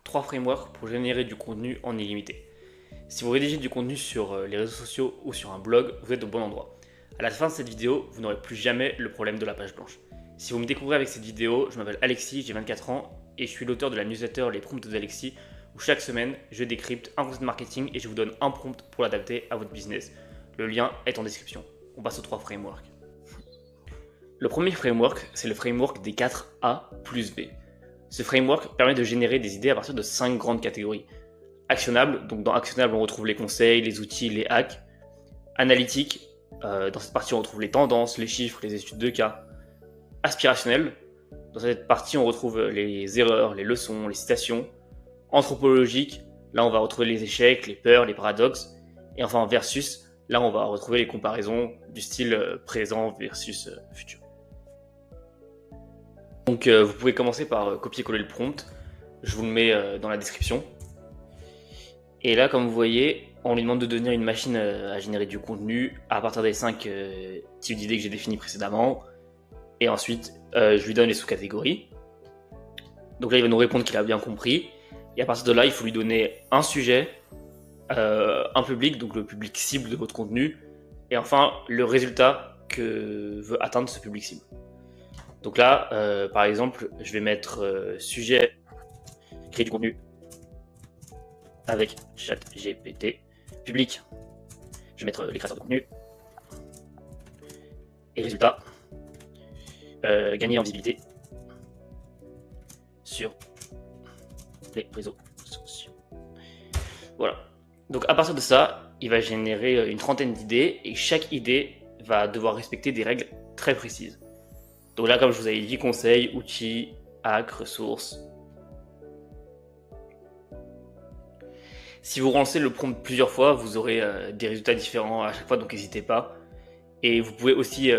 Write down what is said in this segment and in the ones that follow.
3 frameworks pour générer du contenu en illimité. Si vous rédigez du contenu sur les réseaux sociaux ou sur un blog, vous êtes au bon endroit. À la fin de cette vidéo, vous n'aurez plus jamais le problème de la page blanche. Si vous me découvrez avec cette vidéo, je m'appelle Alexis, j'ai 24 ans et je suis l'auteur de la newsletter Les Prompts d'Alexis où chaque semaine, je décrypte un concept marketing et je vous donne un prompt pour l'adapter à votre business. Le lien est en description. On passe aux 3 frameworks. Le premier framework, c'est le framework des 4 A plus B. Ce framework permet de générer des idées à partir de 5 grandes catégories. Actionnable, donc dans actionnable on retrouve les conseils, les outils, les hacks. Analytique, dans cette partie on retrouve les tendances, les chiffres, les études de cas. Aspirationnel, dans cette partie on retrouve les erreurs, les leçons, les citations. Anthropologique, là on va retrouver les échecs, les peurs, les paradoxes. Et enfin versus, là on va retrouver les comparaisons du style présent versus futur. Donc vous pouvez commencer par copier-coller le prompt, je vous le mets dans la description. Et là comme vous voyez, on lui demande de devenir une machine à générer du contenu à partir des 5 types d'idées que j'ai définis précédemment. Et ensuite je lui donne les sous-catégories. Donc là il va nous répondre qu'il a bien compris. Et à partir de là il faut lui donner un sujet, un public, donc le public cible de votre contenu. Et enfin le résultat que veut atteindre ce public cible. Donc là, par exemple, je vais mettre sujet, créer du contenu avec ChatGPT, public, je vais mettre les créateurs de contenu, et résultat, gagner en visibilité sur les réseaux sociaux. Voilà. Donc à partir de ça, il va générer une trentaine d'idées, et chaque idée va devoir respecter des règles très précises. Donc là, comme je vous avais dit, conseils, outils, hacks, ressources. Si vous relancez le prompt plusieurs fois, vous aurez des résultats différents à chaque fois, donc n'hésitez pas. Et vous pouvez aussi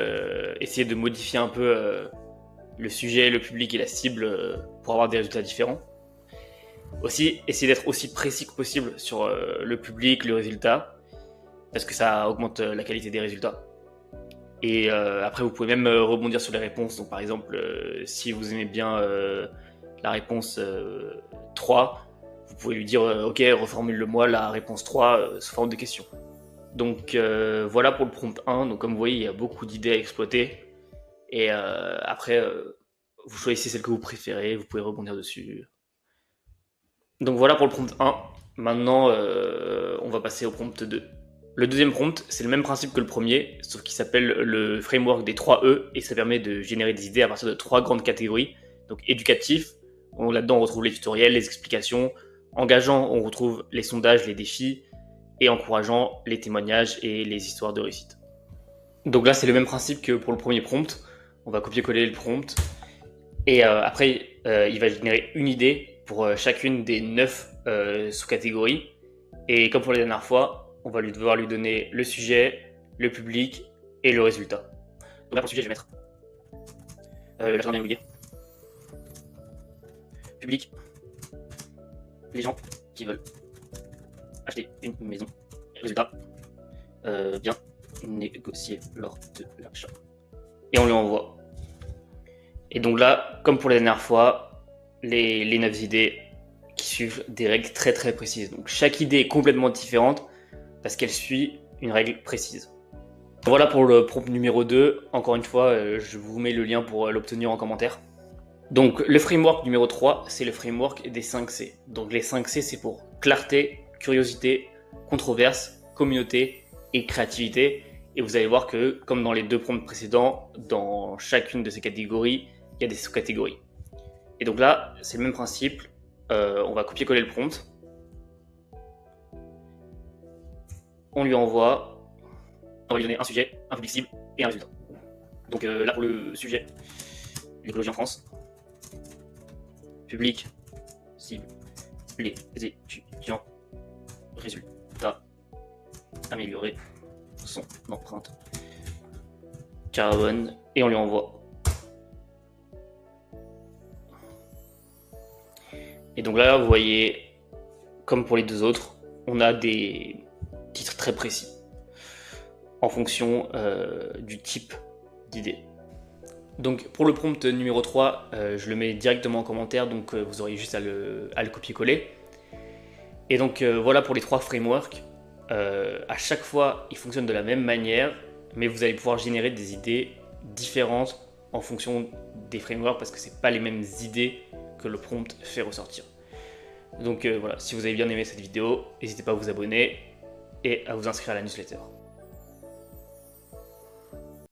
essayer de modifier un peu le sujet, le public et la cible pour avoir des résultats différents. Aussi, essayez d'être aussi précis que possible sur le public, le résultat, parce que ça augmente la qualité des résultats. Et après, vous pouvez même rebondir sur les réponses. Donc, par exemple, si vous aimez bien la réponse 3, vous pouvez lui dire ok, reformule-le-moi la réponse 3 sous forme de question. Donc, voilà pour le prompt 1. Donc, comme vous voyez, il y a beaucoup d'idées à exploiter. Et après, vous choisissez celle que vous préférez. Vous pouvez rebondir dessus. Donc, voilà pour le prompt 1. Maintenant, on va passer au prompt 2. Le deuxième prompt, c'est le même principe que le premier, sauf qu'il s'appelle le framework des 3 E et ça permet de générer des idées à partir de 3 grandes catégories. Donc éducatif, là-dedans on retrouve les tutoriels, les explications. Engageant, on retrouve les sondages, les défis. Et encourageant, les témoignages et les histoires de réussite. Donc là c'est le même principe que pour le premier prompt. On va copier-coller le prompt. Et après, il va générer une idée pour chacune des 9 sous-catégories. Et comme pour la dernière fois, on va devoir lui donner le sujet, le public et le résultat. Donc là pour le sujet, je vais mettre l'achat d'un immobilier. Public, les gens qui veulent acheter une maison. Résultat, bien négocier lors de l'achat. Et on lui envoie. Et donc là, comme pour la dernière fois, les 9 idées qui suivent des règles très très précises. Donc chaque idée est complètement différente parce qu'elle suit une règle précise. Voilà pour le prompt numéro 2. Encore une fois, je vous mets le lien pour l'obtenir en commentaire. Donc le framework numéro 3, c'est le framework des 5 C. Donc les 5 C, c'est pour clarté, curiosité, controverse, communauté et créativité. Et vous allez voir que, comme dans les 2 prompts précédents, dans chacune de ces catégories, il y a des sous-catégories. Et donc là, c'est le même principe. On va copier-coller le prompt. On lui envoie, on va lui donner un sujet, un public cible et un résultat. Donc là pour le sujet, l'écologie en France, public, cible, les étudiants, résultat, améliorer son empreinte carbone et on lui envoie. Et donc là vous voyez, comme pour les 2 autres, on a des titres très précis en fonction du type d'idée. Donc pour le prompt numéro 3, je le mets directement en commentaire, donc vous aurez juste à le copier-coller. Et donc voilà pour les 3 frameworks. À chaque fois, ils fonctionnent de la même manière, mais vous allez pouvoir générer des idées différentes en fonction des frameworks parce que c'est pas les mêmes idées que le prompt fait ressortir. Donc voilà, si vous avez bien aimé cette vidéo, n'hésitez pas à vous abonner et à vous inscrire à la newsletter.